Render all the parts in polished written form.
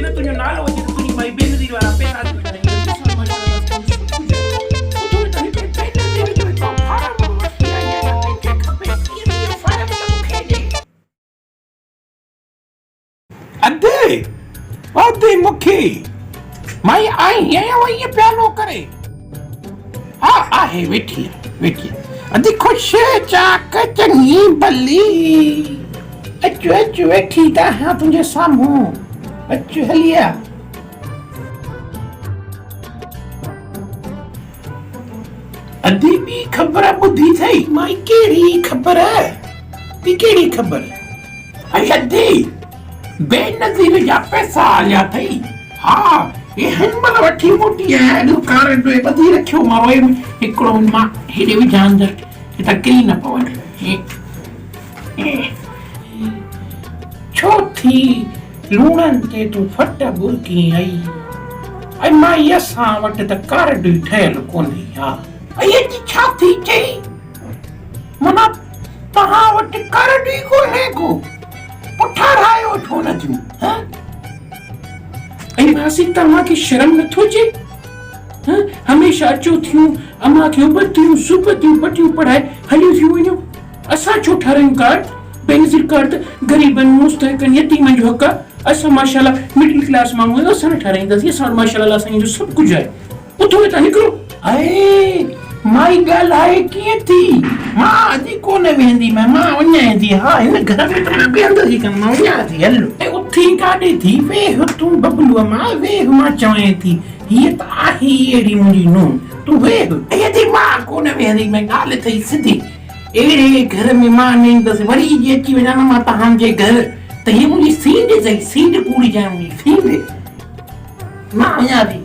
न तुंहिंजो नालो अचे त तुंहिंजी माई बेनज़ीर वारा पैसा थी वठे अधे मूंखे माई आई आहियां वही प्यालो करे हा आहे वेठी अधे खुश चाक चङी भली अचु वेठी त आहियां तुंहिंजे साम्हूं अचु हलिया अधी बि ख़बर ॿुधी अथई माई कहिड़ी ख़बर ती कहिड़ी ख़बर अरे अधी बेनज़ीर जा पैसा आया अथई हा ये हिनमल वठी मोटी है दुकान पे ॿधी रखियो मां हिकिड़ो मां हेॾे विझां अंदरि त किरी न पवनि छो थी लूणनि ते तूं फट बुरकी आई ऐं माई असां वटि त कार्ड ई ठहियलु कोन्हे हा ऐं अॼु छा थी चई माना तव्हां वटि कार्ड ई कोन्हे को पुठा रायो छो न थियूं हा ऐं मासी तव्हांखे शर्म नथो अचे हमेशह अचो थियूं अम्मा खे उबतियूं सुबतियूं पटियूं पढ़ाए हलियूं थियूं वञो असां छो ठारायूं कार्ड बेनज़ीर कार्ड त ग़रीबनि मुस्तहक़नि यतीमनि जो हक़ आहे असां माशाल्लाह मिडिल क्लास माण्हू आहियूं असां न ठाराईंदासीं असां वटि माशाल्लाह असांजो सभु कुझु आहे उथो हितां निकिरो अरे माई ॻाल्हाए कीअं थी मां अॼु कोन वेंदी मां वञां थी हा हिन घर में त मां वेहंदसि कोन मां वञां थी हल उथी काॾे थी वेह तूं बबलूअ मां वेह मां चवां थी हीअ त आहे अहिड़ी मुंहिंजी नूंहुं तूं वेह अॼु मां कोन वेहंदी मैं ॻाल्हि अथई सिधी अहिड़े घर में मां न ईंदसि वरी जे अची वञा न मां तव्हांजे घर त हीअ मुंहिंजी सीट अथई सीट पूरी जाए मुंहिंजी सीट मां वञां थी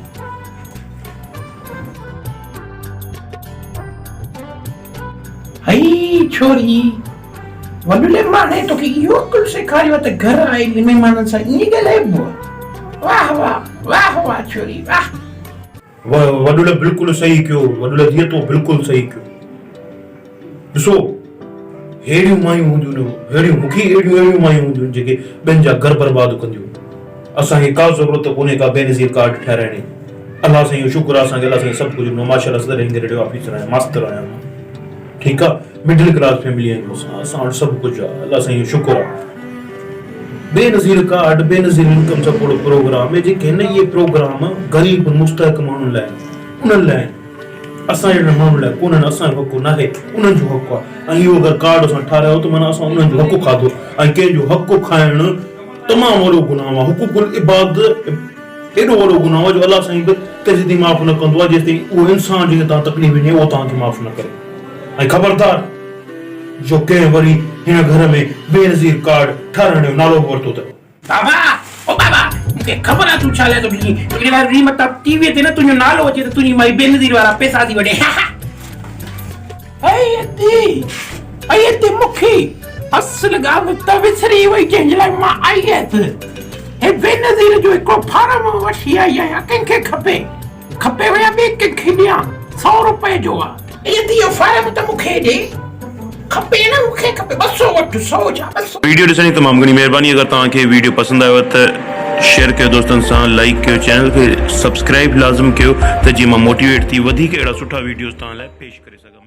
हई छोरी वॾले माणे तोखे इहो कुल सेखारियो त घर आयल महिमाननि सां ईअं ॻाल्हाइबो वाह वाह वाह वाह छोरी वाह वॾले बिल्कुलु सही कयो वॾले धीअ तो बिल्कुलु सही कयो ॾिसो हेड़ियूं मायूं हूंदियूं न हेड़ियूं मूंखे अहिड़ियूं मायूं हूंदियूं जेके ॿियनि जा घर बर्बाद कंदियूं असांखे का ज़रूरत कोन्हे का बेनज़ीर कार्ड ठाराइण जी अलाह साईं जो शुक्र आहे असांखे अलाह साईं सभु कुझु ॾिनो माशाल्लाह सदर इंग्रेडियो ऑफिसर आहियां मास्टर आहियां ठीकु आहे मिडिल क्लास फैमिली आहियूं असां वटि सभु कुझु आहे अलाह साईं जो शुक्र आहे Benazir card Benazir income support program जेके आहिनि इहे प्रोग्राम ग़रीब मुस्तहक़ माण्हुनि लाइ उन्हनि लाइ असां जहिड़े माण्हुनि लाइ कोन्हनि असांजो हक़ न आहे उन्हनि जो हक़ आहे ऐं इहो अगरि कार्ड असां ठारायो त माना असां उन्हनि जो हक़ खाधो ऐं कंहिंजो हक़ खाइणु तमामु वॾो गुनाह आहे हुक़ुक़ुल इबाद एॾो वॾो गुनाह आहे जो अलाह साईं बि तेसिताईं माफ़ न कंदो आहे जेसिताईं उहो इंसान जेके तव्हां तकलीफ़ ॾिनी उहो तव्हांखे माफ़ न करे ऐं ख़बरदार जो कंहिं वरी हिन घर में बेनज़ीर कार्ड ठाराइण जो नालो वरितो त बाबा मूंखे ख़बर आहे तूं छा लाइ थो ॾिनी हिकिड़ी बार रीमता टीवीअ ते न तुंहिंजो नालो अचे त तुंहिंजी माई बेनज़ीर वारा पैसा थी वठे ऐं हिते मूंखे असुल ॻाल्हि त विसरी वई जंहिंजे लाइ मां आई आहियां हे बेनज़ीर जो हिकिड़ो फार्म वठी आई आहियां कंहिंखे खपे वया ॿिए कंहिंखे ॾियां 100 रुपए जो आहे इहो फार्म त मूंखे ॾे खपे न मूंखे खपे 200 वठ 100 जा 200 वीडियो ॾिसण जी तमामु घणी महिरबानी अगरि तव्हांखे वीडियो पसंदि आयो त शेयर कयो दोस्तनि सां लाइक कयो चैनल खे सब्सक्राइब लाज़िम कयो त जीअं मां मोटिवेट थी वधीक अहिड़ा सुठा वीडियोस तव्हां लाइ पेश करे सघां